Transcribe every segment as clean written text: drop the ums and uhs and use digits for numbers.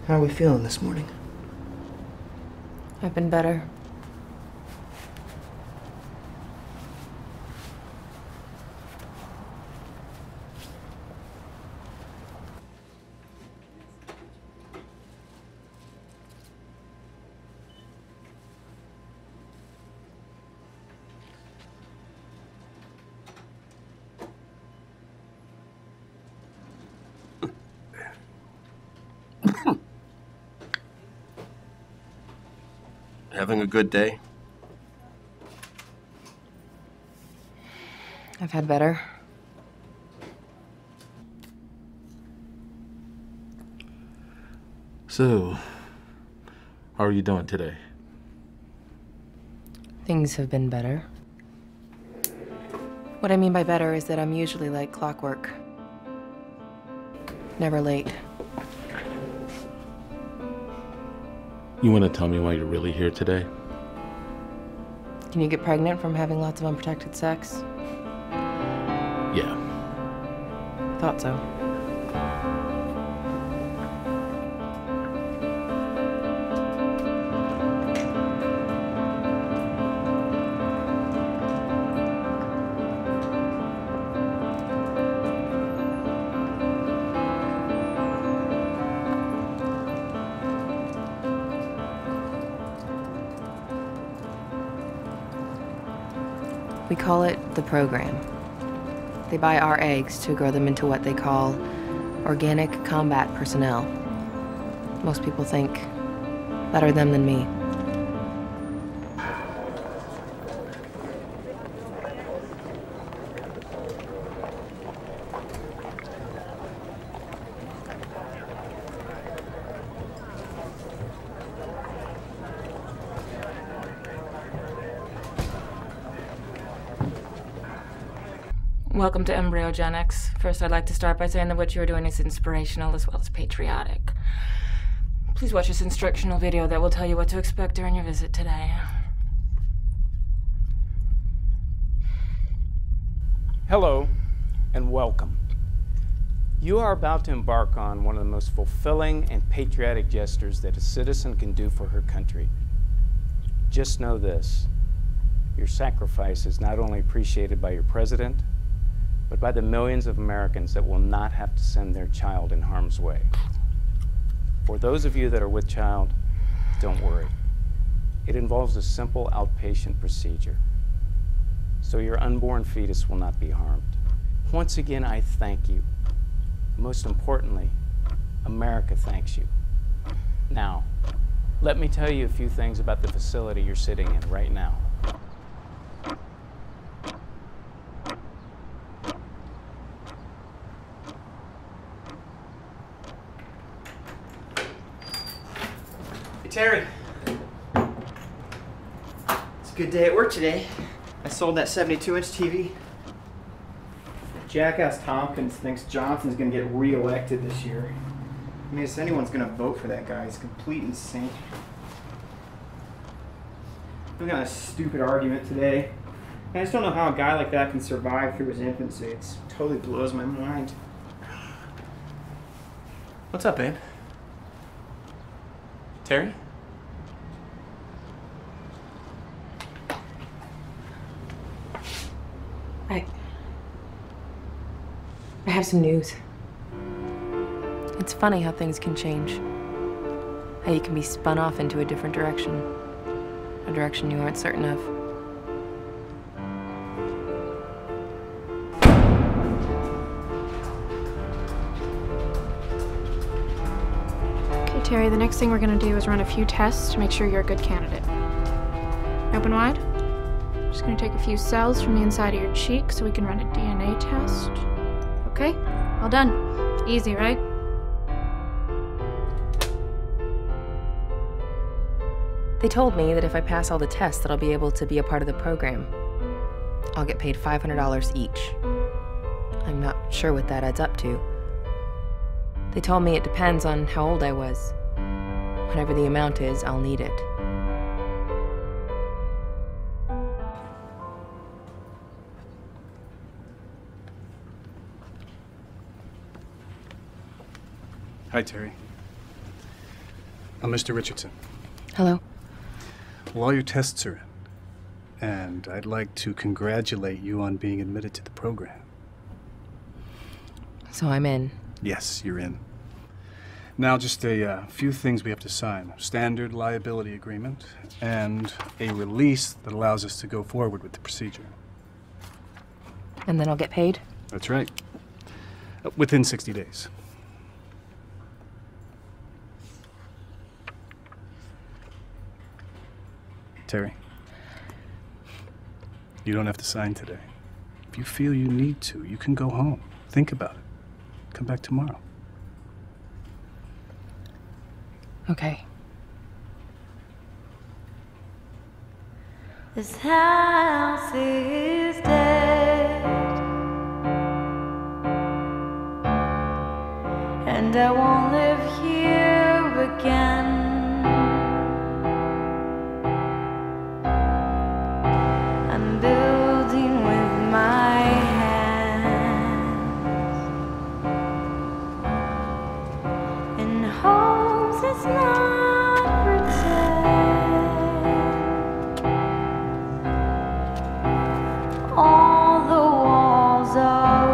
How are we feeling this morning? I've been better. Having a good day? I've had better. So, how are you doing today? Things have been better. What I mean by better is that I'm usually like clockwork. Never late. You want to tell me why you're really here today? Can you get pregnant from having lots of unprotected sex? Yeah. Thought so. We call it the program. They buy our eggs to grow them into what they call organic combat personnel. Most people think better them than me. Welcome to Embryogenics. First, I'd like to start by saying that what you're doing is inspirational as well as patriotic. Please watch this instructional video that will tell you what to expect during your visit today. Hello, and welcome. You are about to embark on one of the most fulfilling and patriotic gestures that a citizen can do for her country. Just know this: your sacrifice is not only appreciated by your president, but by the millions of Americans that will not have to send their child in harm's way. For those of you that are with child, don't worry. It involves a simple outpatient procedure, so your unborn fetus will not be harmed. Once again, I thank you. Most importantly, America thanks you. Now, let me tell you a few things about the facility you're sitting in right now. Terry. It's a good day at work today. I sold that 72-inch TV. Jackass Tompkins thinks Johnson's gonna get re-elected this year. I mean, if anyone's gonna vote for that guy, he's complete insane. We got a stupid argument today. I just don't know how a guy like that can survive through his infancy. It totally blows my mind. What's up, babe? Terry? I have some news. It's funny how things can change. How you can be spun off into a different direction. A direction you aren't certain of. Okay, Terry, the next thing we're gonna do is run a few tests to make sure you're a good candidate. Open wide. Just gonna take a few cells from the inside of your cheek so we can run a DNA test. Okay, all done. Easy, right? They told me that if I pass all the tests that I'll be able to be a part of the program. I'll get paid $500 each. I'm not sure what that adds up to. They told me it depends on how old I was. Whatever the amount is, I'll need it. Hi, Terry. I'm Mr. Richardson. Hello. Well, all your tests are in, and I'd like to congratulate you on being admitted to the program. So I'm in. Yes, you're in. Now, just a few things we have to sign. Standard liability agreement and a release that allows us to go forward with the procedure. And then I'll get paid? That's right. Within 60 days. Terry, you don't have to sign today. If you feel you need to, you can go home. Think about it. Come back tomorrow. Okay. This house is dead, and I won't live here again. I'm building with my hands in hopes it's not pretend. All the walls are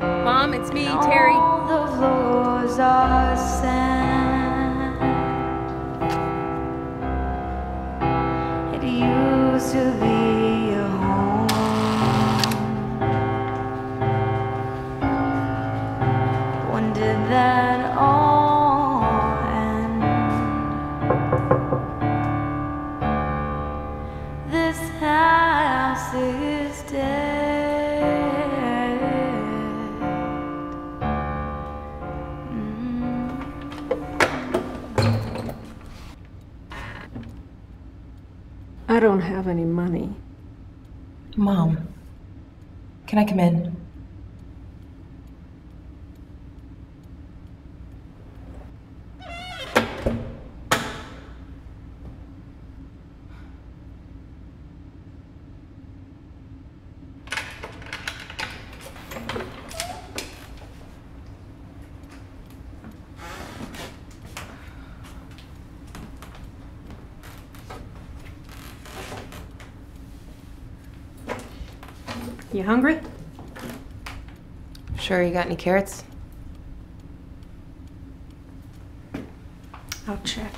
white. Mom, it's me, Terry. All the floors are sand. It used to be a home. When did that all end? This house is dead. I don't have any money. Mom, can I come in? You hungry? Sure, you got any carrots? I'll check.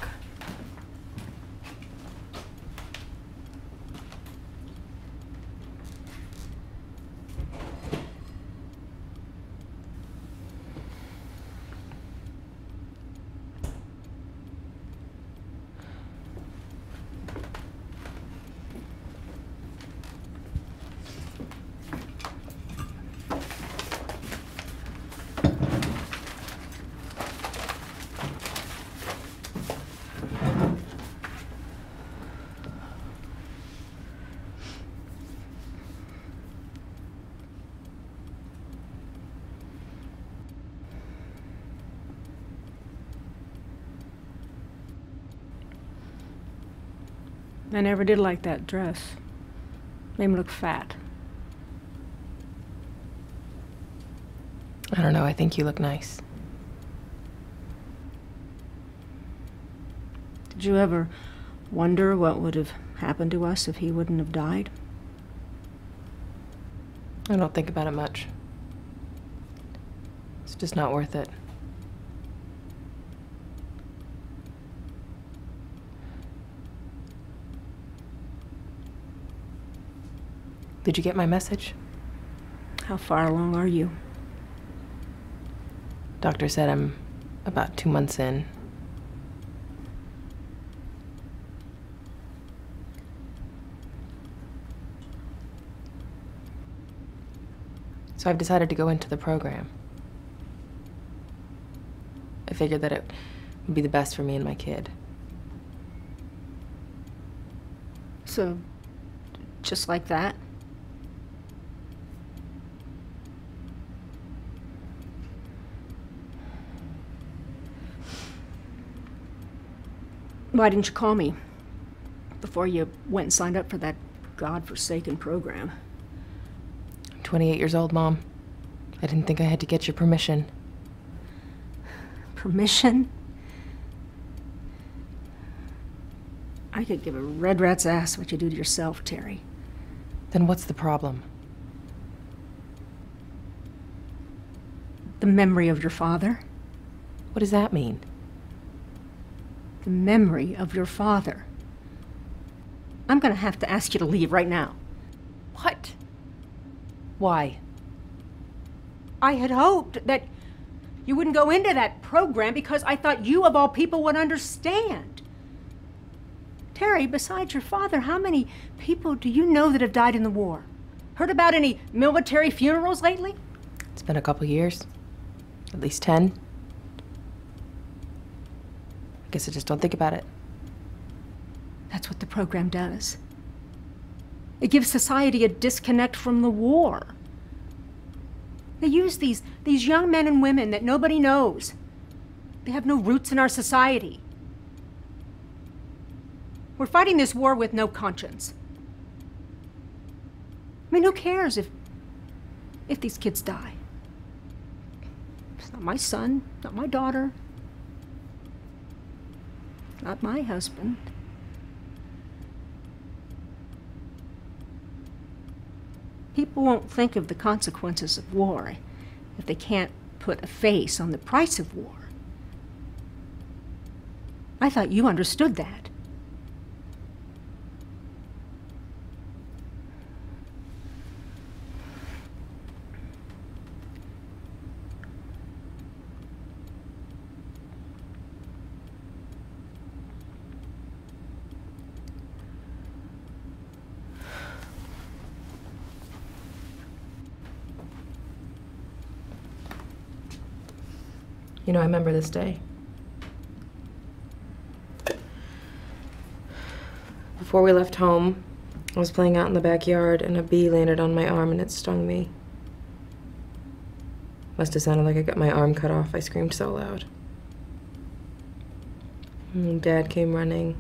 I never did like that dress. Made me look fat. I don't know, I think you look nice. Did you ever wonder what would have happened to us if he wouldn't have died? I don't think about it much. It's just not worth it. Did you get my message? How far along are you? Doctor said I'm about 2 months in. So I've decided to go into the program. I figured that it would be the best for me and my kid. So, just like that? Why didn't you call me before you went and signed up for that godforsaken program? I'm 28 years old, Mom. I didn't think I had to get your permission. Permission? I could give a red rat's ass what you do to yourself, Terry. Then what's the problem? The memory of your father. What does that mean? The memory of your father. I'm gonna have to ask you to leave right now. What? Why? I had hoped that you wouldn't go into that program because I thought you, of all people, would understand. Terry, besides your father, how many people do you know that have died in the war? Heard about any military funerals lately? It's been a couple years. At least 10. I guess I just don't think about it. That's what the program does. It gives society a disconnect from the war. They use these young men and women that nobody knows. They have no roots in our society. We're fighting this war with no conscience. I mean, who cares if these kids die? It's not my son, not my daughter, not my husband. People won't think of the consequences of war if they can't put a face on the price of war. I thought you understood that. You know, I remember this day. Before we left home, I was playing out in the backyard and a bee landed on my arm and it stung me. Must have sounded like I got my arm cut off. I screamed so loud. And Dad came running.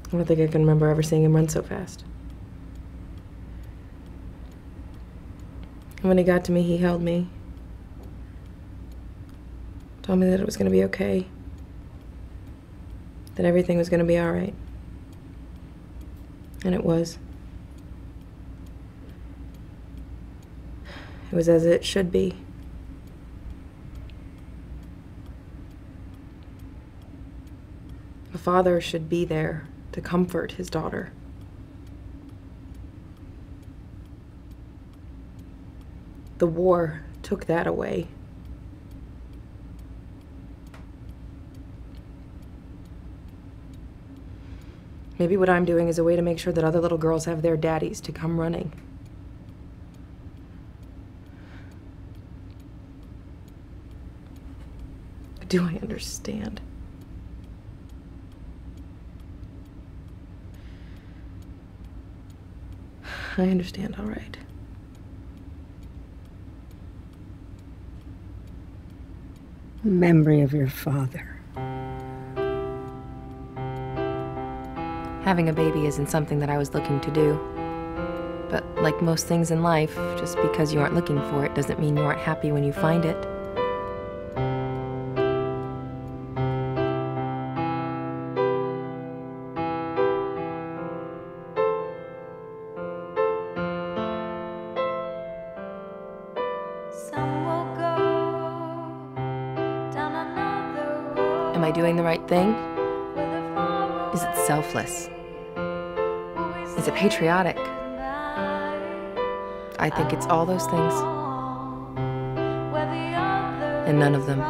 I don't think I can remember ever seeing him run so fast. And when he got to me, he held me. Told me that it was going to be okay. That everything was going to be all right. And it was. It was as it should be. A father should be there to comfort his daughter. The war took that away. Maybe what I'm doing is a way to make sure that other little girls have their daddies to come running. Do I understand? I understand, all right. Memory of your father. Having a baby isn't something that I was looking to do. But like most things in life, just because you aren't looking for it doesn't mean you aren't happy when you find it. Am I doing the right thing? Is it selfless? Is it patriotic? I think it's all those things. And none of them.